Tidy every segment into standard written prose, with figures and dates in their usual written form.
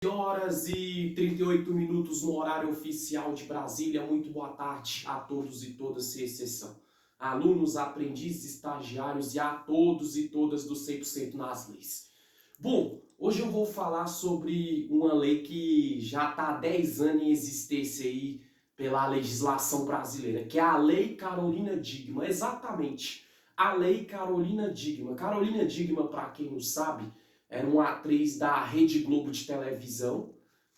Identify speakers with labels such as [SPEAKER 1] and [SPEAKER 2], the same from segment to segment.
[SPEAKER 1] Horas e 38 minutos no horário oficial de Brasília. Muito boa tarde a todos e todas, sem exceção. Alunos, aprendizes, estagiários e a todos e todas do 100% nas leis. Bom, hoje eu vou falar sobre uma lei que já está há 10 anos em existência aí pela legislação brasileira, que é a Lei Carolina Dickmann. Exatamente, a Lei Carolina Dickmann. Carolina Dickmann, para quem não sabe, era uma atriz da Rede Globo de televisão.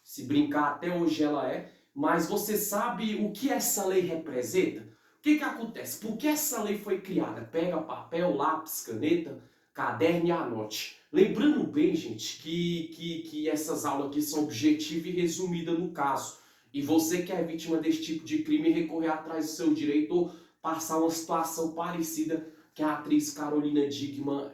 [SPEAKER 1] Se brincar, até hoje ela é. Mas você sabe o que essa lei representa? O que acontece? Por que essa lei foi criada? Pega papel, lápis, caneta, caderno e anote. Lembrando bem, gente, que essas aulas aqui são objetivas e resumidas no caso. E você que é vítima desse tipo de crime, recorrer atrás do seu direito ou passar uma situação parecida que a atriz Carolina Dickmann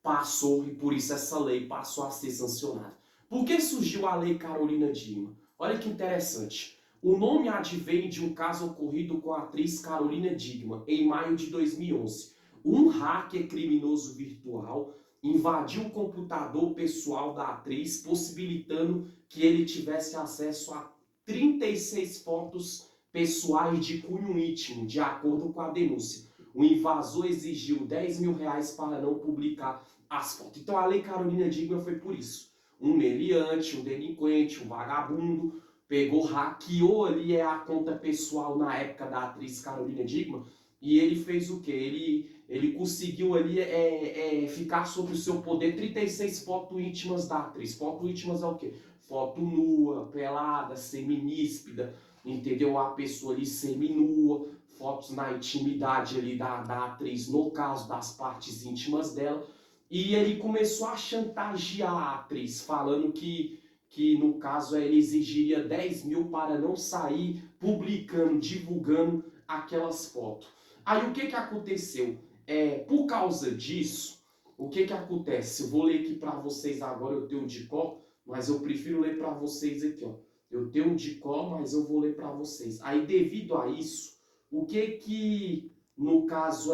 [SPEAKER 1] passou, e por isso essa lei passou a ser sancionada. Por que surgiu a Lei Carolina Dickmann? Olha que interessante. O nome advém de um caso ocorrido com a atriz Carolina Dickmann em maio de 2011. Um hacker criminoso virtual invadiu o computador pessoal da atriz, possibilitando que ele tivesse acesso a 36 fotos pessoais de cunho íntimo, de acordo com a denúncia. O invasor exigiu R$ 10.000 para não publicar as fotos. Então a Lei Carolina Dickmann foi por isso. Um meliante, um delinquente, um vagabundo, pegou, hackeou ali a conta pessoal na época da atriz Carolina Dickmann e ele fez o quê? Ele conseguiu ali ficar sob o seu poder 36 fotos íntimas da atriz. Fotos íntimas é o quê? Foto nua, pelada, seminíspida, entendeu? A pessoa ali seminua, fotos na intimidade ali da atriz, no caso das partes íntimas dela. E ele começou a chantagear a atriz, falando que no caso ele exigiria 10.000 para não sair publicando, divulgando aquelas fotos. Aí o que aconteceu? Por causa disso, o que acontece? Eu vou ler aqui para vocês agora, eu tenho de cor, mas eu prefiro ler para vocês aqui, ó. Eu tenho de cor, mas eu vou ler para vocês. Aí devido a isso, o que no caso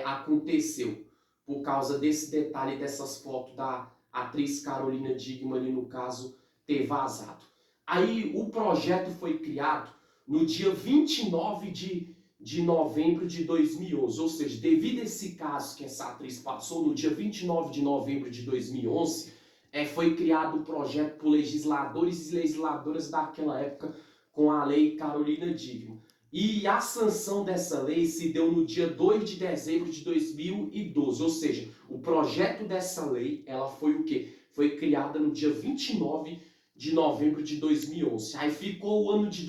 [SPEAKER 1] aconteceu? Por causa desse detalhe, dessas fotos da atriz Carolina Dickmann ali no caso ter vazado. Aí o projeto foi criado no dia 29 de novembro de 2011, ou seja, devido a esse caso que essa atriz passou, no dia 29 de novembro de 2011, foi criado um projeto por legisladores e legisladoras daquela época com a Lei Carolina Dickmann. E a sanção dessa lei se deu no dia 2 de dezembro de 2012, ou seja, o projeto dessa lei, ela foi o quê? Foi criada no dia 29 de novembro de 2011. Aí ficou o ano de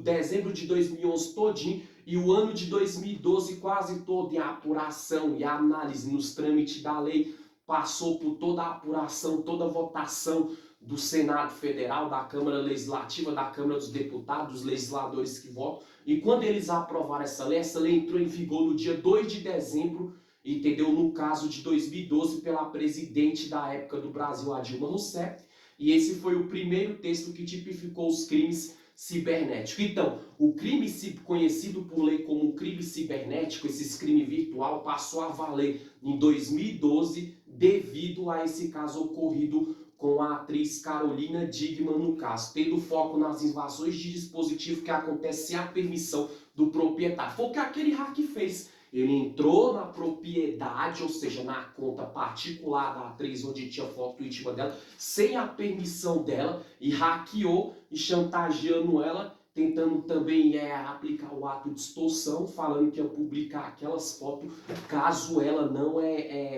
[SPEAKER 1] dezembro de 2011 todinho e o ano de 2012 quase todo em apuração e análise nos trâmites da lei. Passou por toda a apuração, toda a votação do Senado Federal, da Câmara Legislativa, da Câmara dos Deputados, dos legisladores que votam. E quando eles aprovaram essa lei entrou em vigor no dia 2 de dezembro, entendeu? No caso de 2012, pela presidente da época do Brasil, a Dilma Rousseff. E esse foi o primeiro texto que tipificou os crimes cibernéticos. Então, o crime conhecido por lei como crime cibernético, esse crime virtual, passou a valer em 2012 devido a esse caso ocorrido com a atriz Carolina Dickmann no caso, tendo foco nas invasões de dispositivo que acontece sem a permissão do proprietário. Foi o que aquele hack fez. Ele entrou na propriedade, ou seja, na conta particular da atriz, onde tinha foto íntima dela, sem a permissão dela, e hackeou e chantageando ela, tentando também aplicar o ato de extorsão, falando que ia publicar aquelas fotos caso ela não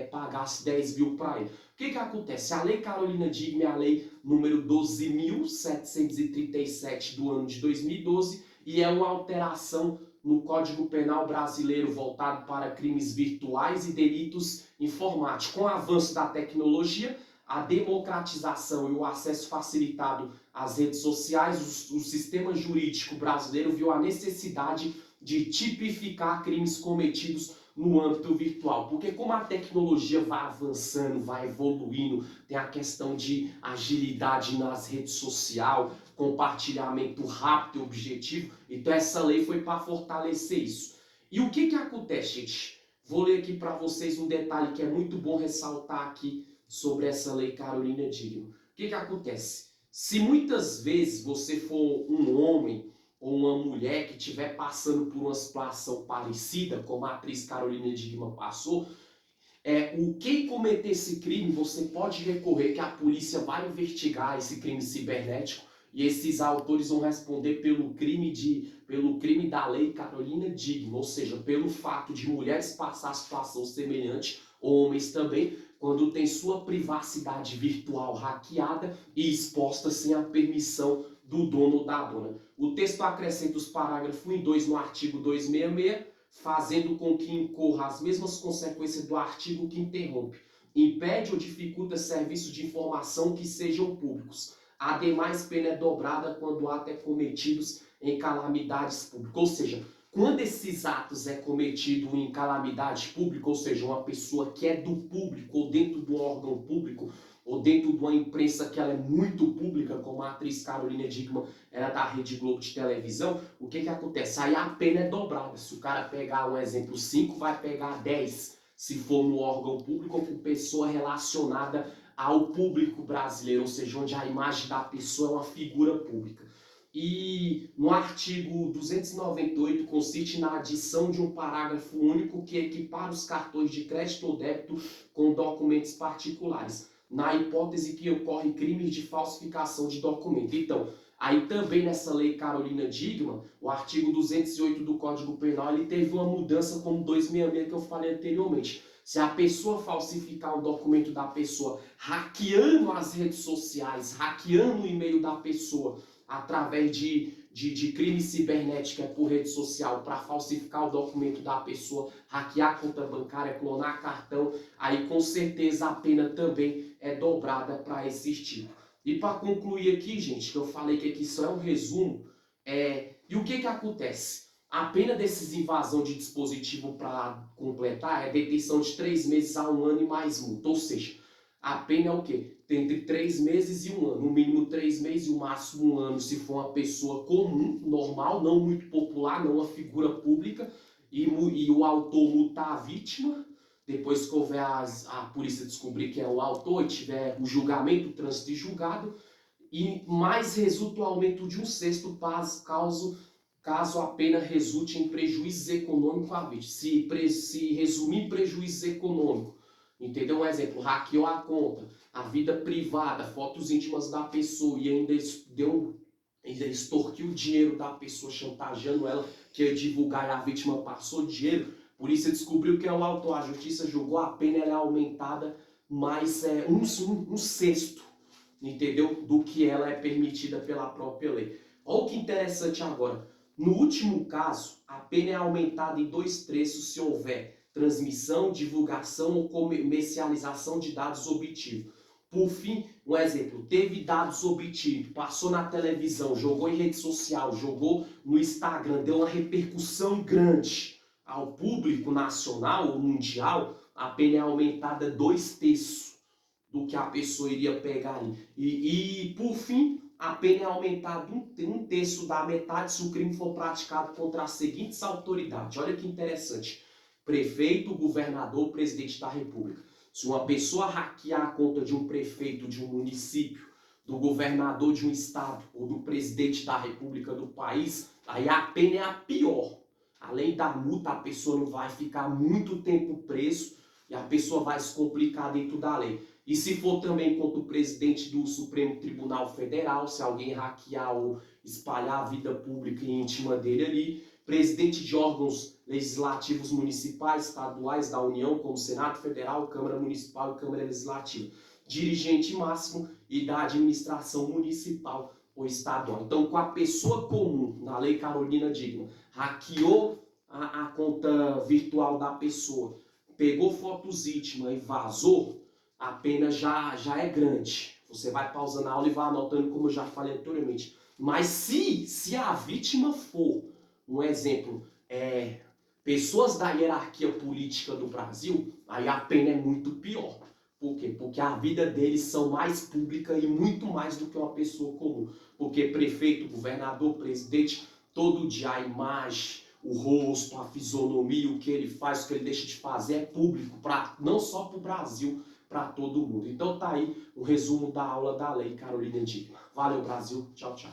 [SPEAKER 1] pagasse 10.000 para ele. O que acontece? A Lei Carolina Dickmann é a lei número 12.737 do ano de 2012 e é uma alteração no Código Penal brasileiro voltado para crimes virtuais e delitos informáticos. Com o avanço da tecnologia, a democratização e o acesso facilitado às redes sociais, o sistema jurídico brasileiro viu a necessidade de tipificar crimes cometidos no âmbito virtual, porque como a tecnologia vai avançando, vai evoluindo, tem a questão de agilidade nas redes sociais, compartilhamento rápido e objetivo, então essa lei foi para fortalecer isso. E o que acontece, gente? Vou ler aqui para vocês um detalhe que é muito bom ressaltar aqui sobre essa lei Carolina Dickmann. O que acontece? Se muitas vezes você for um homem ou uma mulher que estiver passando por uma situação parecida, como a atriz Carolina Dickmann passou, quem cometer esse crime, você pode recorrer que a polícia vai investigar esse crime cibernético e esses autores vão responder pelo crime da lei Carolina Dickmann, ou seja, pelo fato de mulheres passar situação semelhante, homens também, quando tem sua privacidade virtual hackeada e exposta sem a permissão do dono ou da dona. O texto acrescenta os parágrafos 1 e 2 no artigo 266, fazendo com que incorra as mesmas consequências do artigo que interrompe, impede ou dificulta serviços de informação que sejam públicos. Ademais, pena é dobrada quando ato é cometidos em calamidades públicas. Ou seja, quando esses atos é cometido em calamidade pública, ou seja, uma pessoa que é do público ou dentro do órgão público, ou dentro de uma imprensa que ela é muito pública, como a atriz Carolina Dickmann era da Rede Globo de televisão, o que acontece? Aí a pena é dobrada. Se o cara pegar, um exemplo, 5, vai pegar 10, se for no órgão público ou com pessoa relacionada ao público brasileiro, ou seja, onde a imagem da pessoa é uma figura pública. E no artigo 298 consiste na adição de um parágrafo único que equipara os cartões de crédito ou débito com documentos particulares, na hipótese que ocorre crimes de falsificação de documento. Então, aí também nessa lei Carolina Dickmann, o artigo 208 do Código Penal, ele teve uma mudança como 266 que eu falei anteriormente. Se a pessoa falsificar um documento da pessoa, hackeando as redes sociais, hackeando o e-mail da pessoa, através de crime cibernético por rede social, para falsificar o documento da pessoa, hackear a conta bancária, clonar cartão, aí com certeza a pena também é dobrada para esse tipo. E para concluir aqui, gente, que eu falei que aqui só é um resumo, e o que acontece? A pena desses invasão de dispositivo, para completar, é detenção de 3 meses a 1 ano e mais multa. Ou seja, a pena é o quê? Tem entre 3 meses e 1 ano. No mínimo 3 meses e o máximo 1 ano se for uma pessoa comum, normal, não muito popular, não uma figura pública, e o autor multar a vítima. Depois que houver a polícia descobrir que é o autor e tiver o julgamento, o trânsito e julgado, e mais resulta o aumento de 1/6 caso a pena resulte em prejuízo econômico à vítima. Se resumir em prejuízo econômico, entendeu? Um exemplo, hackeou a conta, a vida privada, fotos íntimas da pessoa e ainda extorquiu o dinheiro da pessoa, chantageando ela que ia divulgar e a vítima passou dinheiro. A polícia descobriu que é o autor, a justiça julgou, a pena ela é aumentada mais 1/6, entendeu? Do que ela é permitida pela própria lei. Olha que interessante agora. No último caso, a pena é aumentada em 2/3 se houver transmissão, divulgação ou comercialização de dados obtidos. Por fim, um exemplo, teve dados obtidos, passou na televisão, jogou em rede social, jogou no Instagram, deu uma repercussão grande ao público nacional ou mundial, a pena é aumentada 2/3 do que a pessoa iria pegar ali. E por fim, a pena é aumentada 1/3 da metade se o crime for praticado contra as seguintes autoridades. Olha que interessante. Prefeito, governador, presidente da república. Se uma pessoa hackear a conta de um prefeito de um município, do governador de um estado ou do presidente da república do país, aí a pena é a pior. Além da multa, a pessoa não vai ficar muito tempo preso e a pessoa vai se complicar dentro da lei. E se for também contra o presidente do Supremo Tribunal Federal, se alguém hackear ou espalhar a vida pública e íntima dele ali, presidente de órgãos legislativos municipais, estaduais, da União, como Senado Federal, Câmara Municipal e Câmara Legislativa, dirigente máximo e da administração municipal ou estadual. Então, com a pessoa comum, na Lei Carolina Dickmann, hackeou a conta virtual da pessoa, pegou fotos íntimas e vazou, a pena já é grande. Você vai pausando a aula e vai anotando, como eu já falei anteriormente. Mas se a vítima for, um exemplo, pessoas da hierarquia política do Brasil, aí a pena é muito pior. Por quê? Porque a vida deles são mais pública e muito mais do que uma pessoa comum. Porque prefeito, governador, presidente, todo dia a imagem, o rosto, a fisionomia, o que ele faz, o que ele deixa de fazer é público, não só para o Brasil, para todo mundo. Então tá aí um resumo da aula da Lei Carolina Dickmann. Valeu, Brasil. Tchau, tchau.